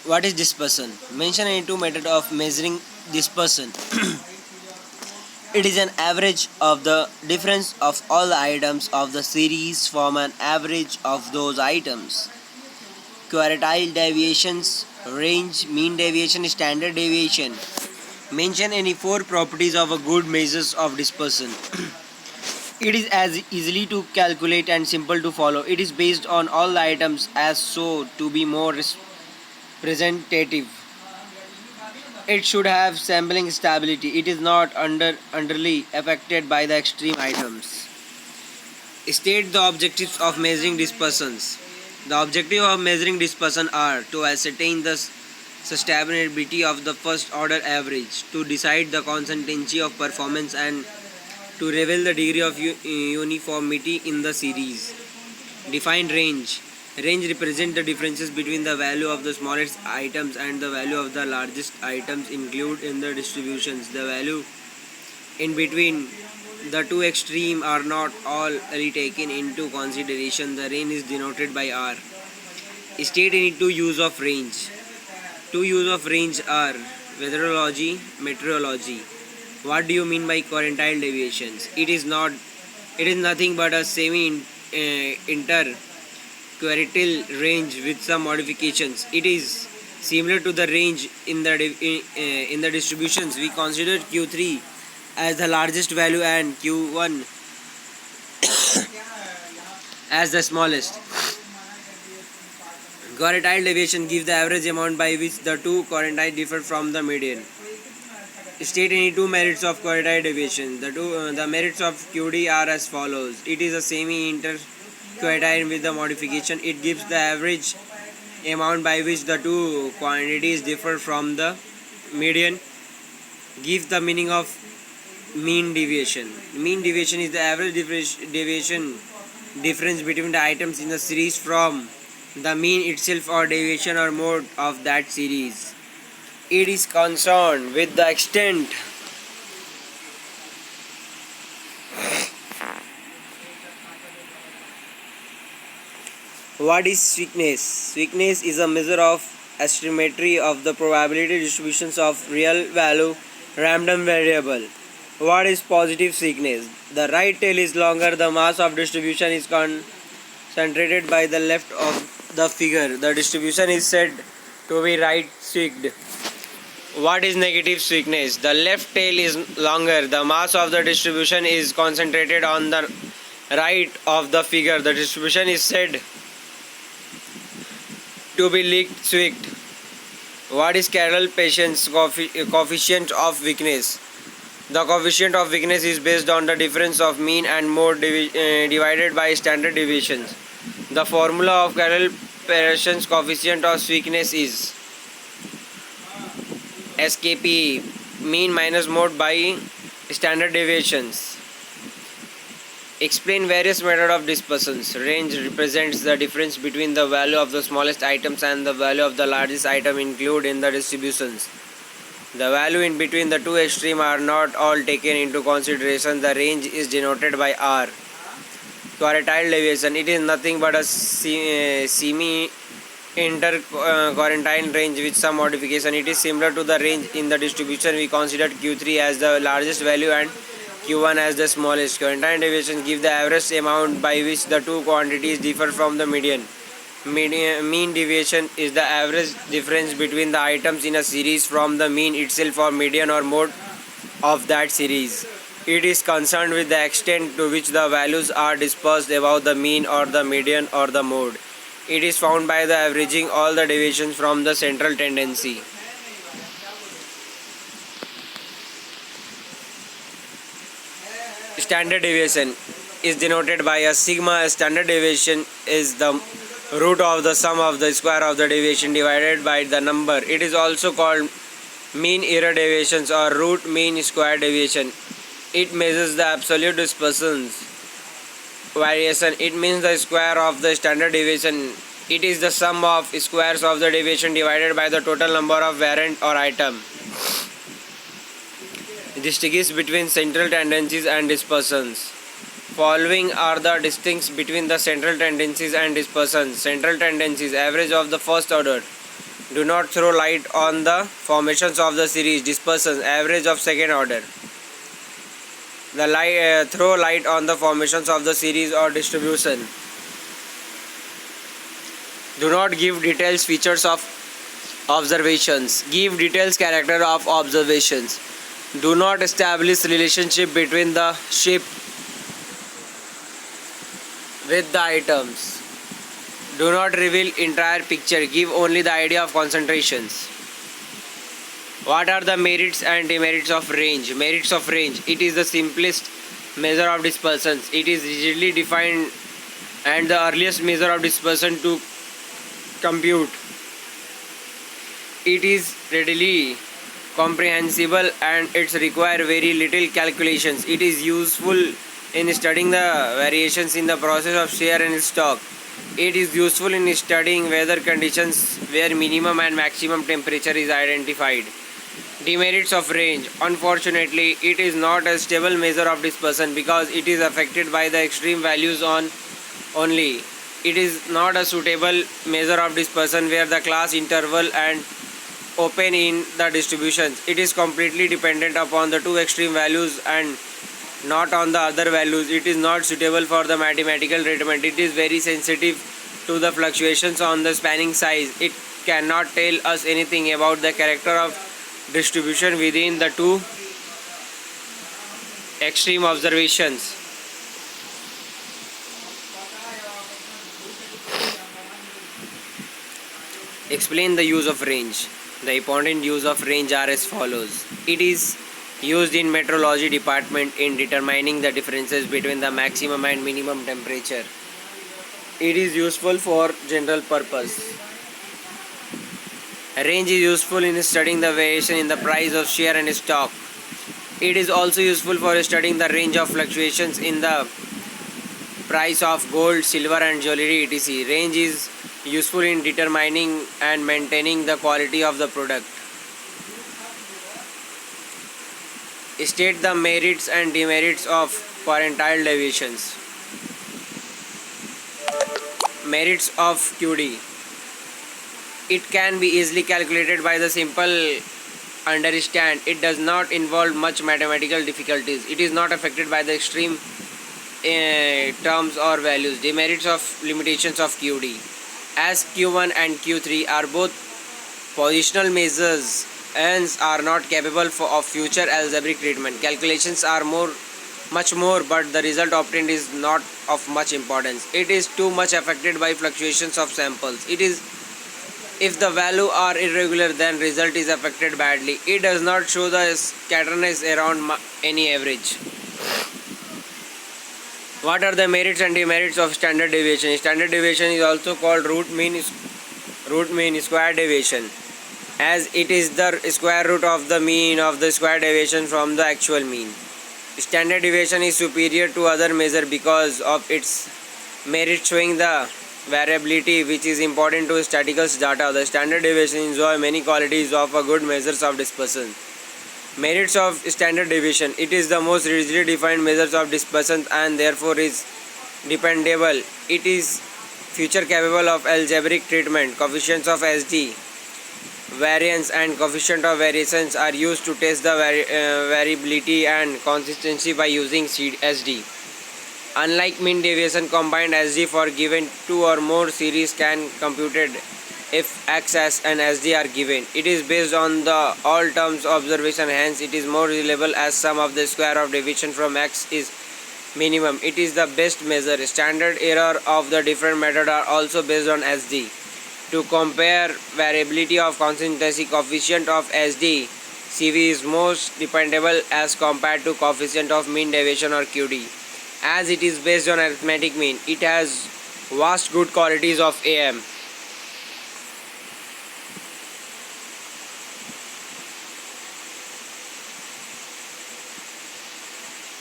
What is dispersion? Mention any two methods of measuring dispersion. It is an average of the difference of all the items of the series from an average of those items. Quartile deviations, range, mean deviation, standard deviation. Mention any four properties of a good measures of dispersion. It is as easily to calculate and simple to follow. It is based on all the items as so to be more representative. It should have sampling stability. It is not underly affected by the extreme items. State the objectives of measuring dispersions. The objective of measuring dispersion are to ascertain the sustainability of the first order average, to decide the consistency of performance, and to reveal the degree of uniformity in the series. Define range. Range represents the differences between the value of the smallest items and the value of the largest items included in the distributions. The value in between the two extremes are not all taken into consideration. The range is denoted by R. State any two use of range. Two use of range are weatherology, meteorology. What do you mean by quartile deviations? It is nothing but a semi-inter quartile range with some modifications. It is similar to the range in the distributions. We consider Q3 as the largest value and Q1 as the smallest. Quartile deviation gives the average amount by which the two quartiles differ from the median. State any two merits of quartile deviation. The merits of QD are as follows. It is a semi-inter quartile with the modification. It gives the average amount by which the two quantities differ from the median. Give the meaning of mean deviation. Mean deviation is the average deviation difference between the items in the series from the mean itself or deviation or mode of that series. It is concerned with the extent What is sweetness? Sweetness is a measure of asymmetry of the probability distributions of real value random variable. What is positive sweetness? The right tail is longer, the mass of distribution is concentrated by the left of the figure. The distribution is said to be right sweaked. What is negative sweetness? The left tail is longer, the mass of the distribution is concentrated on the right of the figure. The distribution is said to be least sweaked. What is Carroll Patience coefficient of weakness? The coefficient of weakness is based on the difference of mean and mode divided by standard deviations. The formula of Carroll Patience coefficient of weakness is SKP, mean minus mode by standard deviations. Explain various methods of dispersions. Range represents the difference between the value of the smallest items and the value of the largest item included in the distributions. The value in between the two extremes are not all taken into consideration. The range is denoted by R. Quartile deviation. It is nothing but a semi-interquartile range with some modification. It is similar to the range in the distribution. We considered Q3 as the largest value and Q1 as the smallest. Quartile deviation gives the average amount by which the two quantities differ from the median. Mean deviation is the average difference between the items in a series from the mean itself or median or mode of that series. It is concerned with the extent to which the values are dispersed above the mean or the median or the mode. It is found by the averaging all the deviations from the central tendency. Standard deviation is denoted by a sigma. Standard deviation is the root of the sum of the square of the deviation divided by the number. It is also called mean error deviations or root mean square deviation. It measures the absolute dispersions variation. It means the square of the standard deviation. It is the sum of squares of the deviation divided by the total number of variant or item. Distinguish between central tendencies and dispersions. Following are the distincts between the central tendencies and dispersions. Central tendencies, average of the first order. Do not throw light on the formations of the series dispersion average of second order. Throw light on the formations of the series or distribution. Do not give details features of observations. Give details character of observations. Do not establish relationship between the ship with the items. Do not reveal entire picture. Give only the idea of concentrations. What are the merits and demerits of range? Merits of range. It is the simplest measure of dispersion. It is rigidly defined and the earliest measure of dispersion to compute. It is readily comprehensible and it requires very little calculations. It is useful in studying the variations in the process of shear and stock. It is useful in studying weather conditions where minimum and maximum temperature is identified. Demerits of range. Unfortunately, it is not a stable measure of dispersion because it is affected by the extreme values only. It is not a suitable measure of dispersion where the class interval and open in the distributions. It is completely dependent upon the two extreme values and not on the other values. It is not suitable for the mathematical treatment. It is very sensitive to the fluctuations on the spanning size. It cannot tell us anything about the character of distribution within the two extreme observations. Explain the use of range. The important use of range are as follows. It is used in meteorology department in determining the differences between the maximum and minimum temperature. It is useful for general purpose. Range is useful in studying the variation in the price of share and stock. It is also useful for studying the range of fluctuations in the price of gold, silver and jewelry etc. Range is useful in determining and maintaining the quality of the product. State the merits and demerits of quantile deviations. Merits of QD. It can be easily calculated by the simple understand. It does not involve much mathematical difficulties. It is not affected by the extreme terms or values. Demerits of limitations of QD. As Q1 and Q3 are both positional measures, hence are not capable of future algebraic treatment. Calculations are much more, but the result obtained is not of much importance. It is too much affected by fluctuations of samples. It is if the value are irregular, then result is affected badly. It does not show the scatterness around any average. What are the merits and demerits of standard deviation? Standard deviation is also called root mean square deviation, as it is the square root of the mean of the square deviation from the actual mean. Standard deviation is superior to other measure because of its merit showing the variability which is important to statistical data. The standard deviation enjoy many qualities of a good measures of dispersion. Merits of standard deviation. It is the most rigidly defined measures of dispersion and therefore is dependable. It is future capable of algebraic treatment. Coefficients of SD, variance and coefficient of variations are used to test the variability and consistency by using SD. Unlike mean deviation, combined SD for given two or more series can computed if XS and SD are given. It is based on the all terms observation, hence it is more reliable as sum of the square of deviation from X is minimum. It is the best measure. Standard error of the different method are also based on SD. To compare variability of consistency, coefficient of SD CV is most dependable as compared to coefficient of mean deviation or QD. As it is based on arithmetic mean, it has vast good qualities of AM.